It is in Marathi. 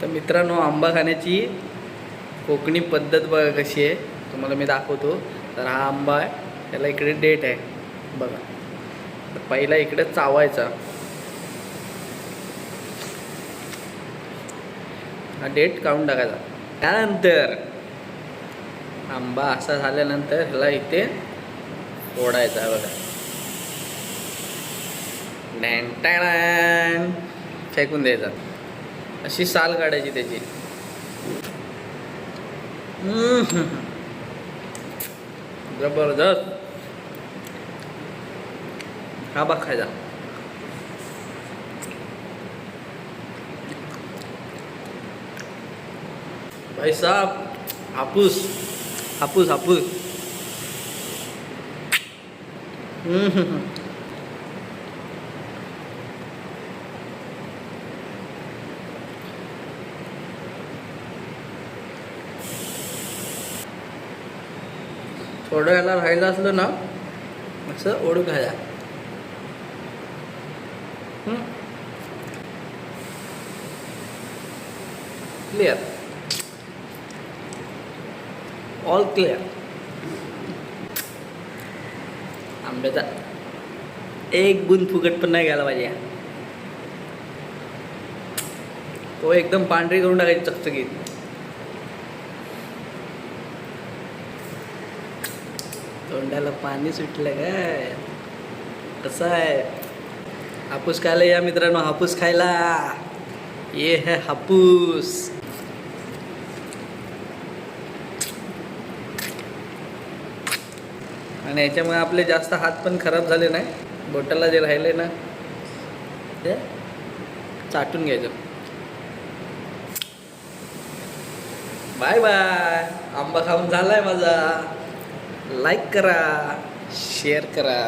तर मित्रांनो, आंबा खाण्याची कोकणी पद्धत बघा कशी आहे, तुम्हाला मी दाखवतो. तर हा आंबा आहे, त्याला इकडे डेट आहे बघा. तर पहिला इकडे चावायचा, हा डेट काढून टाकायचा. त्यानंतर आंबा असा झाल्यानंतर ह्याला इथे फोडायचा बघा. डॅन फेकून द्यायचा. अशी साल काढायची त्याची. जबरदस्त. हा बघ खायचा. भाई साहब, हापूस हापूस हापूस. थोडं याला राहिलं असलं ना, असं ओढू खायला. Clear, all clear. आंब्याचा एक गुण फुकट पण नाही घ्यायला पाहिजे. तो एकदम पांढरी करून टाकायची चकचकीत. तोंडाला पाणी सुटलं काय? कसं आहे? हापूस खायला या मित्रांनो, हापूस खायला. ये है हापूस. आणि याच्यामुळे आपले जास्त हात पण खराब झाले नाही. बोटाला जे राहिले ना ते चाटून घ्यायचं. Bye bye. आंबा खाऊन झालाय माझा. लाईक करा, शेअर करा.